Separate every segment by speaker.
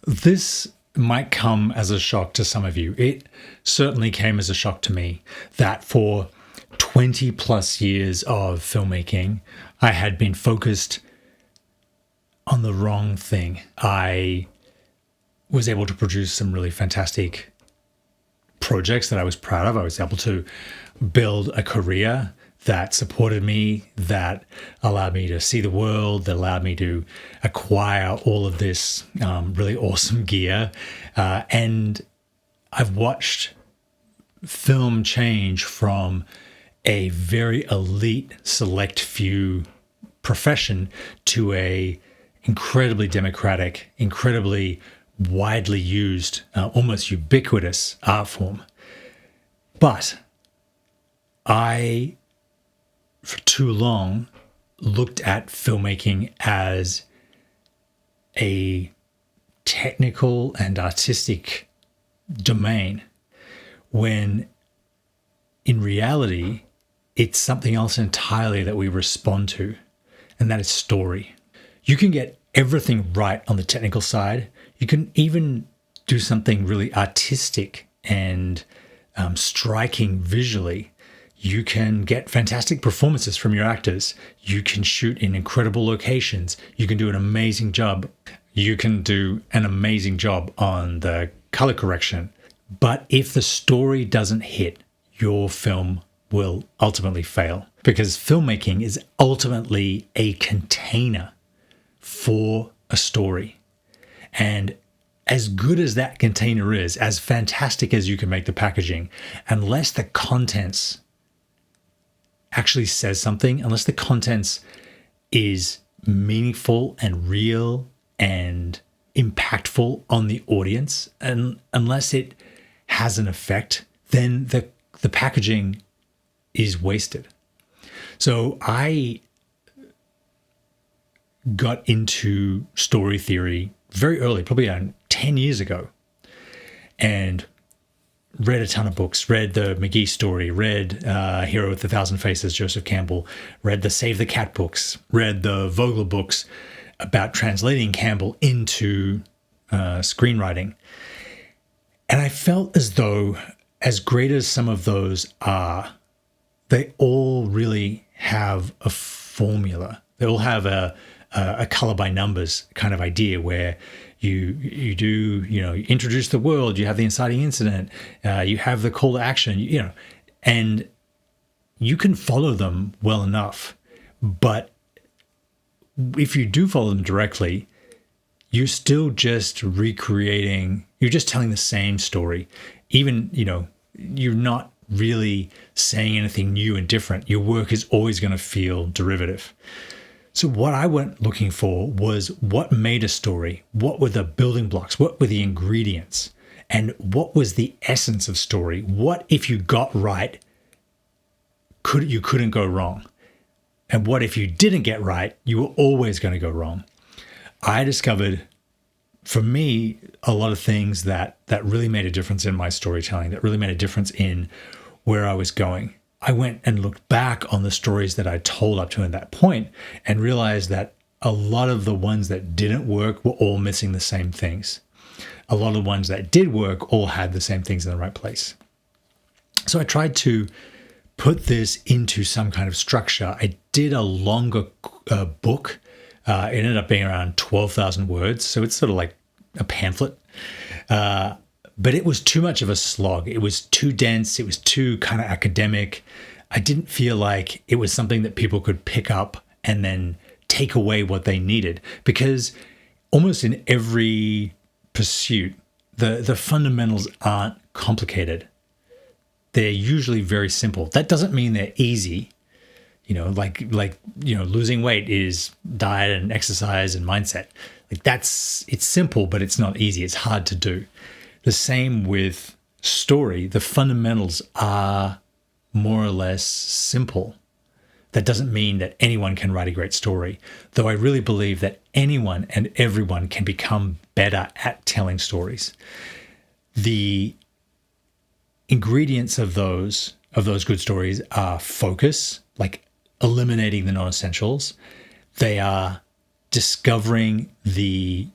Speaker 1: This might come as a shock to some of you. It certainly came as a shock to me that for 20 plus years of filmmaking, I had been focused on the wrong thing. I was able to produce some really fantastic projects that I was proud of. I was able to build a career that supported me, that allowed me to see the world, that allowed me to acquire all of this really awesome gear. And I've watched film change from a very elite, select few profession to a incredibly democratic, incredibly widely used, almost ubiquitous art form. But I, for too long, looked at filmmaking as a technical and artistic domain, when in reality, it's something else entirely that we respond to, and that is story. You can get everything right on the technical side. You can even do something really artistic and striking visually. You can get fantastic performances from your actors. You can shoot in incredible locations. You can do an amazing job. You can do an amazing job on the color correction. But if the story doesn't hit, your film will ultimately fail, because filmmaking is ultimately a container for a story. And as good as that container is, as fantastic as you can make the packaging, unless the contents actually says something, unless the contents is meaningful and real and impactful on the audience, and unless it has an effect, then the packaging is wasted. So I got into story theory very early, probably around 10 years ago, and read a ton of books, read the McGee story, read Hero with a Thousand Faces, Joseph Campbell, read the Save the Cat books, read the Vogler books about translating Campbell into screenwriting. And I felt as though, as great as some of those are, they all really have a formula. They all have a color by numbers kind of idea, where you do, you introduce the world, you have the inciting incident, you have the call to action, and you can follow them well enough. But if you do follow them directly, you're still just recreating, you're just telling the same story. Even, you're not really saying anything new and different. Your work is always going to feel derivative. So what I went looking for was what made a story, what were the building blocks, what were the ingredients, and what was the essence of story. What, if you got right, you couldn't go wrong. And what if you didn't get right, you were always going to go wrong. I discovered, for me, a lot of things that really made a difference in my storytelling, that really made a difference in where I was going. I went and looked back on the stories that I told up to that point and realized that a lot of the ones that didn't work were all missing the same things. A lot of the ones that did work all had the same things in the right place. So I tried to put this into some kind of structure. I did a longer book. It ended up being around 12,000 words. So it's sort of like a pamphlet. But it was too much of a slog. It was too dense. It was too kind of academic. I didn't feel like it was something that people could pick up and then take away what they needed. Because almost in every pursuit, the fundamentals aren't complicated. They're usually very simple. That doesn't mean they're easy. Losing weight is diet and exercise and mindset. It's simple, but it's not easy. It's hard to do. The same with story. The fundamentals are more or less simple. That doesn't mean that anyone can write a great story, though I really believe that anyone and everyone can become better at telling stories. The ingredients of those good stories are focus, like eliminating the non-essentials. They are discovering the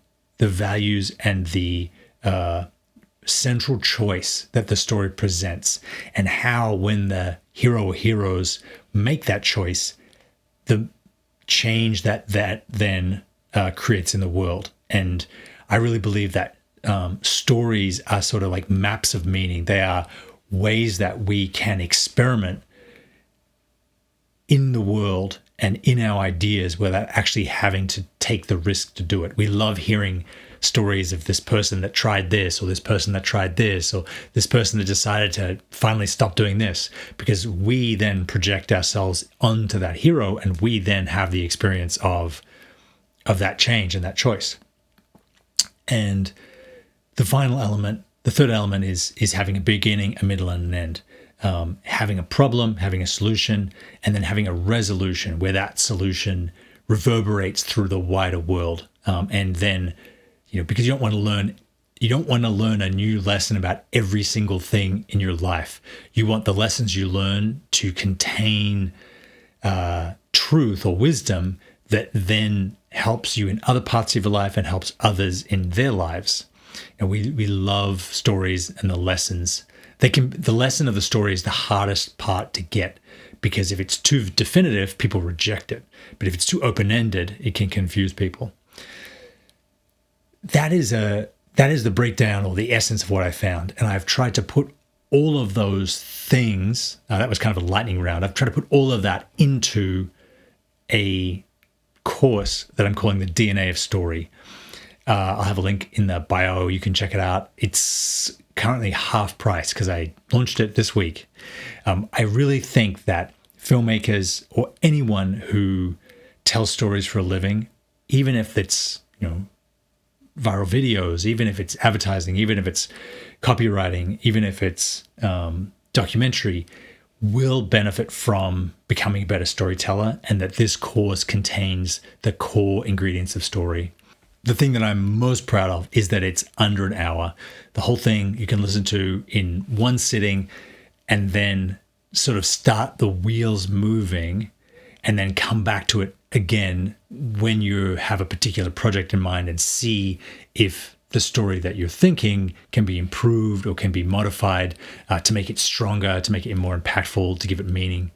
Speaker 1: the values and the central choice that the story presents, and how when the hero or heroes make that choice, the change that then creates in the world. And I really believe that stories are sort of like maps of meaning. They are ways that we can experiment in the world and in our ideas without actually having to take the risk to do it. We love hearing stories of this person that tried this, or this person that tried this, or this person that decided to finally stop doing this, because we then project ourselves onto that hero, and we then have the experience of that change and that choice. And the final element, the third element, is having a beginning, a middle, and an end. Having a problem, having a solution, and then having a resolution where that solution reverberates through the wider world. And then, because you don't want to learn a new lesson about every single thing in your life. You want the lessons you learn to contain truth or wisdom that then helps you in other parts of your life and helps others in their lives. And we love stories and the lessons. The lesson of the story is the hardest part to get, because if it's too definitive, people reject it. But if it's too open-ended, it can confuse people. That is the breakdown or the essence of what I found. And I've tried to put all of those things, that was kind of a lightning round. I've tried to put all of that into a course that I'm calling the DNA of Story. I'll have a link in the bio. You can check it out. It's currently half price because I launched it this week. I really think that filmmakers or anyone who tells stories for a living, even if it's, viral videos, even if it's advertising, even if it's copywriting, even if it's documentary, will benefit from becoming a better storyteller, and that this course contains the core ingredients of story. The thing that I'm most proud of is that it's under an hour. The whole thing you can listen to in one sitting, and then sort of start the wheels moving, and then come back to it again when you have a particular project in mind, and see if the story that you're thinking can be improved or can be modified to make it stronger, to make it more impactful, to give it meaning.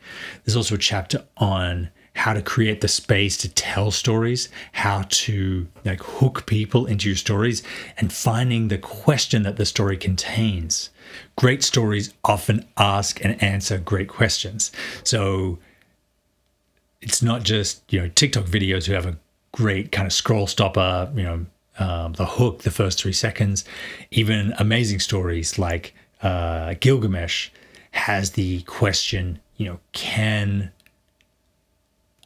Speaker 1: There's also a chapter on how to create the space to tell stories, how to hook people into your stories, and finding the question that the story contains. Great stories often ask and answer great questions. So it's not just TikTok videos who have a great kind of scroll stopper, the hook, the first 3 seconds. Even amazing stories like Gilgamesh has the question, can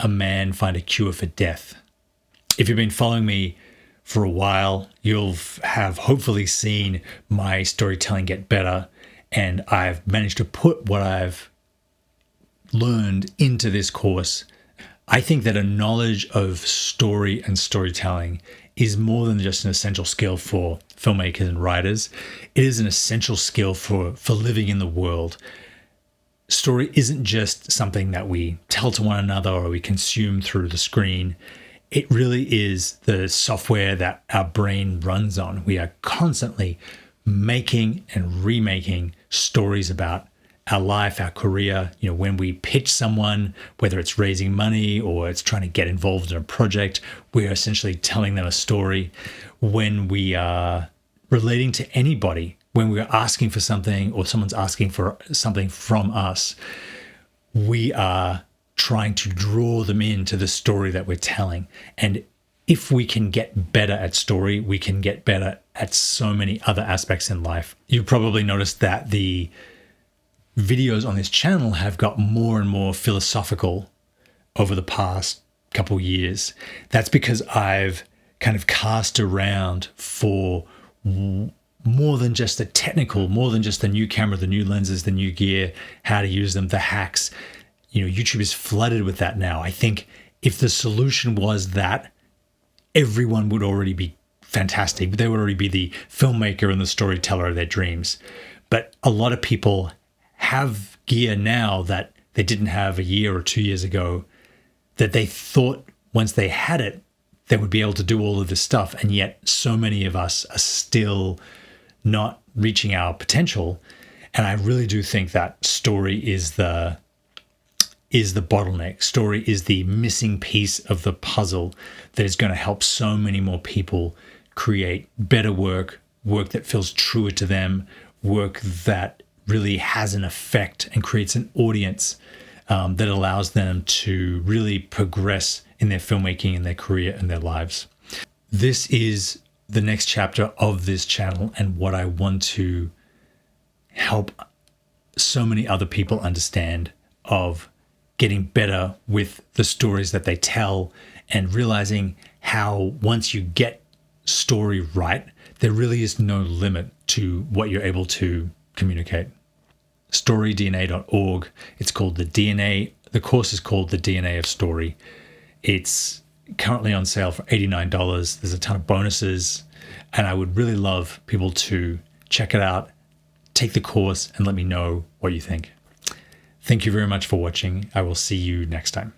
Speaker 1: a man find a cure for death? If you've been following me for a while, you'll have hopefully seen my storytelling get better, and I've managed to put what I've learned into this course. I think that a knowledge of story and storytelling is more than just an essential skill for filmmakers and writers. It is an essential skill for living in the world. Story isn't just something that we tell to one another or we consume through the screen. It really is the software that our brain runs on. We are constantly making and remaking stories about our life, our career. When we pitch someone, whether it's raising money or it's trying to get involved in a project, we're essentially telling them a story. When we are relating to anybody, when we're asking for something or someone's asking for something from us, we are trying to draw them into the story that we're telling. And if we can get better at story, we can get better at so many other aspects in life. You probably noticed that the videos on this channel have got more and more philosophical over the past couple years. That's because I've kind of cast around for more than just the technical, more than just the new camera, the new lenses, the new gear, how to use them, the hacks. YouTube is flooded with that now. I think if the solution was that, everyone would already be fantastic. They would already be the filmmaker and the storyteller of their dreams. But a lot of people have gear now that they didn't have a year or 2 years ago, that they thought once they had it, they would be able to do all of this stuff. And yet so many of us are still not reaching our potential. And I really do think that story is the bottleneck. Story is the missing piece of the puzzle that is going to help so many more people create better work that feels truer to them, work that really has an effect and creates an audience that allows them to really progress in their filmmaking, in their career, and their lives. This is the next chapter of this channel and what I want to help so many other people understand of getting better with the stories that they tell and realizing how once you get story right, there really is no limit to what you're able to communicate. storydna.org. It's called the course is called The DNA of Story. It's currently on sale for $89. There's a ton of bonuses, and I would really love people to check it out, take the course, and let me know what you think. Thank you very much for watching. I will see you next time.